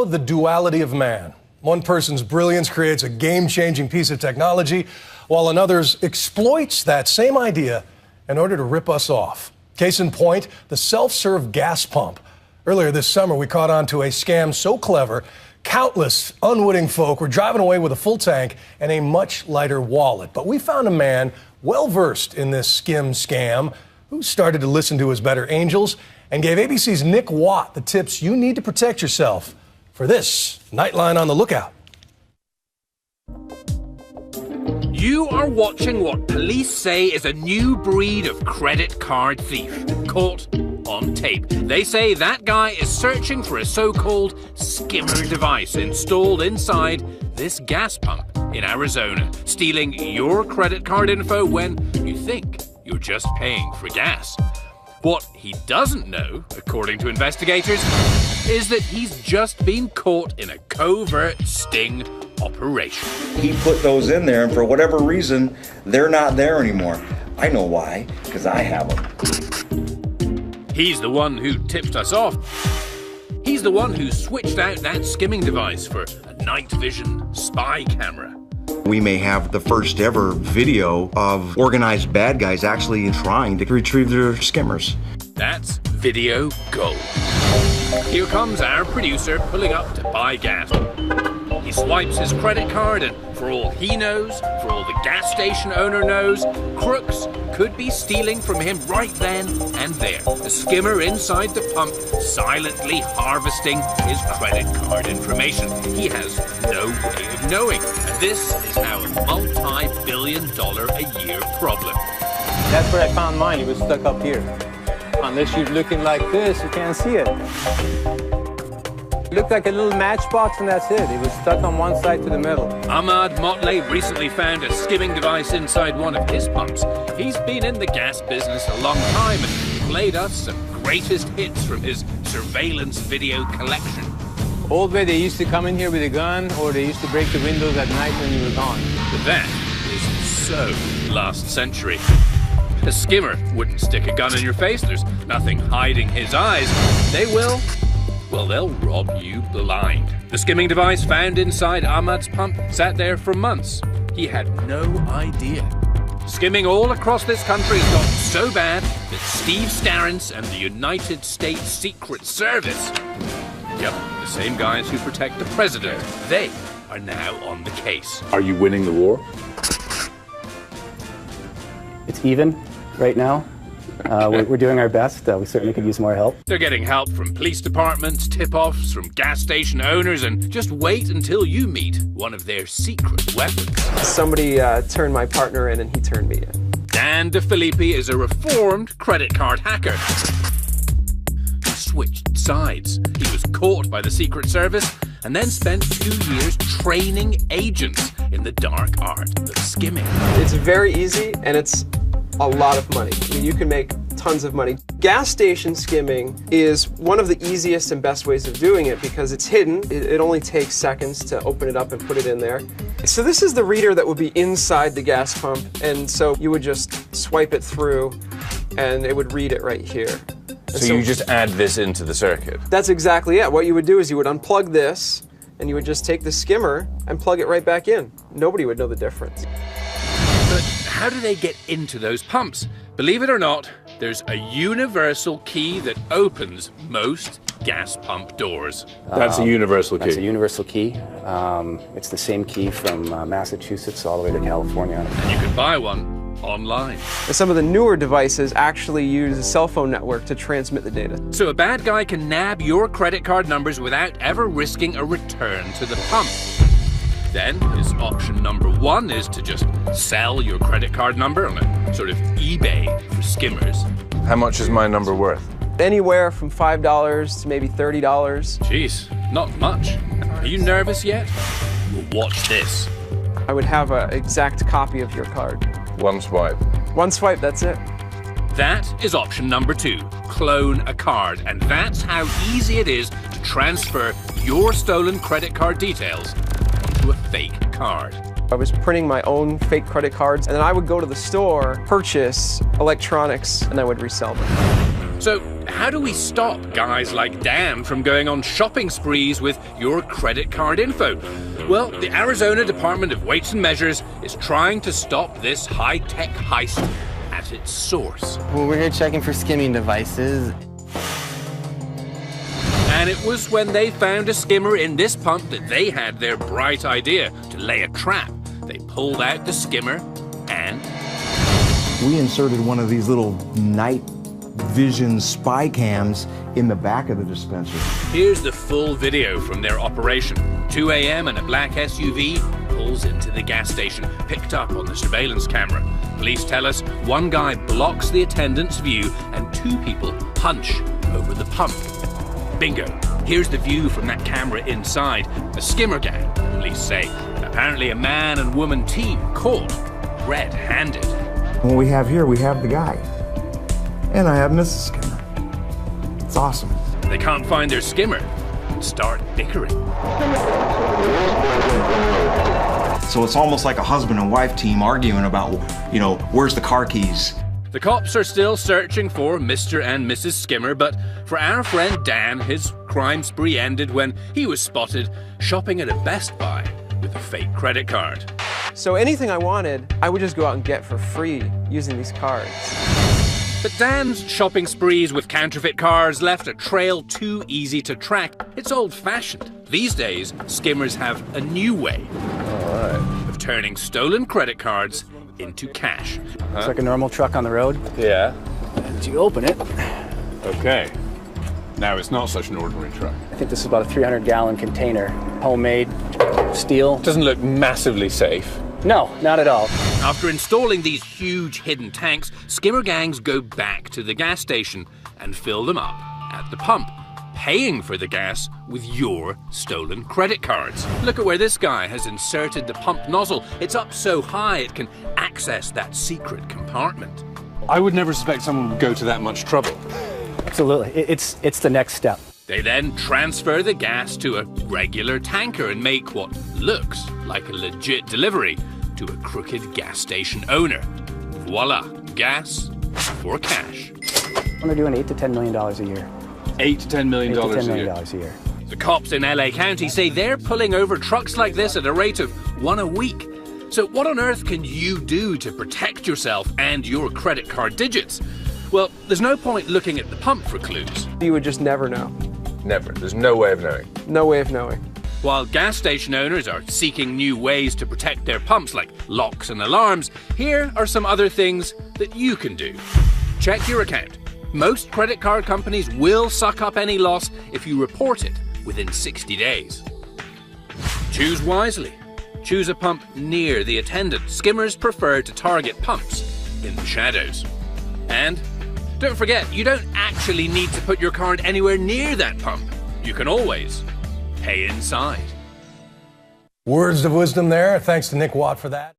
Oh, the duality of man. One person's brilliance creates a game-changing piece of technology, while another's exploits that same idea in order to rip us off. Case in point, the self-serve gas pump. Earlier this summer, we caught on to a scam so clever, countless unwitting folk were driving away with a full tank and a much lighter wallet. But we found a man well-versed in this scam who started to listen to his better angels and gave ABC's Nick Watt the tips you need to protect yourself for this Nightline on the Lookout. You are watching what police say is a new breed of credit card thief, caught on tape. They say that guy is searching for a so-called skimmer device installed inside this gas pump in Arizona, stealing your credit card info when you think you're just paying for gas. What he doesn't know, according to investigators, is that he's just been caught in a covert sting operation. He put those in there, and for whatever reason, they're not there anymore. I know why, because I have them. He's the one who tipped us off. He's the one who switched out that skimming device for a night vision spy camera. We may have the first ever video of organized bad guys actually trying to retrieve their skimmers. That's video gold. Here comes our producer pulling up to buy gas. He swipes his credit card and for all he knows, for all the gas station owner knows, crooks could be stealing from him right then and there. The skimmer inside the pump silently harvesting his credit card information. He has no way of knowing. And this is now a multi-billion-dollar-a-year problem. That's where I found mine. It was stuck up here. Unless you're looking like this, you can't see it. It looked like a little matchbox and that's it. It was stuck on one side to the middle. Ahmad Motley recently found a skimming device inside one of his pumps. He's been in the gas business a long time and played us some greatest hits from his surveillance video collection. Old way, they used to come in here with a gun or they used to break the windows at night when you were gone. But that is so last century. A skimmer wouldn't stick a gun in your face. There's nothing hiding his eyes. They will. Well, they'll rob you blind. The skimming device found inside Ahmad's pump sat there for months. He had no idea. Skimming all across this country has gotten so bad that Steve Starrance and the United States Secret Service, yep, the same guys who protect the president, they are now on the case. Are you winning the war? It's even right now. We're doing our best. We certainly could use more help. They're getting help from police departments, tip-offs from gas station owners, and just wait until you meet one of their secret weapons. Somebody turned my partner in and he turned me in. Dan DeFilippi is a reformed credit card hacker. He switched sides. He was caught by the Secret Service and then spent 2 years training agents in the dark art of skimming. It's very easy and it's a lot of money. I mean, you can make tons of money. Gas station skimming is one of the easiest and best ways of doing it because it's hidden. It only takes seconds to open it up and put it in there. So this is the reader that would be inside the gas pump, and so you would just swipe it through and it would read it right here. So you just add this into the circuit? That's exactly it. What you would do is you would unplug this and you would just take the skimmer and plug it right back in. Nobody would know the difference. But how do they get into those pumps? Believe it or not, there's a universal key that opens most gas pump doors. That's a universal key? That's a universal key. It's the same key from Massachusetts all the way to California. And you can buy one online. And some of the newer devices actually use a cell phone network to transmit the data. So a bad guy can nab your credit card numbers without ever risking a return to the pump. Then, his option number one is to just sell your credit card number on a sort of eBay for skimmers. How much is my number worth? Anywhere from $5 to maybe $30. Jeez, not much. Are you nervous yet? Well, watch this. I would have an exact copy of your card. One swipe. One swipe, that's it. That is option number two, clone a card. And that's how easy it is to transfer your stolen credit card details onto a fake card. I was printing my own fake credit cards, and then I would go to the store, purchase electronics, and I would resell them. So, how do we stop guys like Dan from going on shopping sprees with your credit card info? Well, the Arizona Department of Weights and Measures is trying to stop this high-tech heist at its source. Well, we're here checking for skimming devices. And it was when they found a skimmer in this pump that they had their bright idea to lay a trap. They pulled out the skimmer and... We inserted one of these little night vision spy cams in the back of the dispenser. Here's the full video from their operation. 2 a.m. and a black SUV pulls into the gas station, picked up on the surveillance camera. Police tell us one guy blocks the attendant's view and 2 people punch over the pump. Bingo. Here's the view from that camera inside. A skimmer gang, police say. Apparently a man and woman team caught red-handed. What we have here, we have the guy. And I have Mrs. Skimmer. It's awesome. They can't find their skimmer and start bickering. So it's almost like a husband and wife team arguing about, you know, where's the car keys? The cops are still searching for Mr. and Mrs. Skimmer, but for our friend Dan, his crime spree ended when he was spotted shopping at a Best Buy with a fake credit card. So anything I wanted, I would just go out and get for free using these cards. But Dan's shopping sprees with counterfeit cards left a trail too easy to track. It's old-fashioned. These days, skimmers have a new way of turning stolen credit cards into cash. It's like a normal truck on the road. Yeah. And you open it. Okay. Now it's not such an ordinary truck. I think this is about a 300-gallon container. Homemade, steel. Doesn't look massively safe. No, not at all. After installing these huge hidden tanks, skimmer gangs go back to the gas station and fill them up at the pump, paying for the gas with your stolen credit cards. Look at where this guy has inserted the pump nozzle. It's up so high it can access that secret compartment. I would never suspect someone would go to that much trouble. Absolutely. It's the next step. They then transfer the gas to a regular tanker and make what looks like a legit delivery to a crooked gas station owner. Voila, gas for cash. They're doing $8 to $10 million a year. $8 to $10 million $8 to $10 a million year. a year. The cops in LA County say they're pulling over trucks like this at a rate of 1 a week. So what on earth can you do to protect yourself and your credit card digits? Well, there's no point looking at the pump for clues. You would just never know. Never. There's no way of knowing. No way of knowing. While gas station owners are seeking new ways to protect their pumps like locks and alarms, here are some other things that you can do. Check your account. Most credit card companies will suck up any loss if you report it within 60 days. Choose wisely. Choose a pump near the attendant. Skimmers prefer to target pumps in the shadows. And don't forget, you don't actually need to put your card anywhere near that pump. You can always pay inside. Words of wisdom there. Thanks to Nick Watt for that.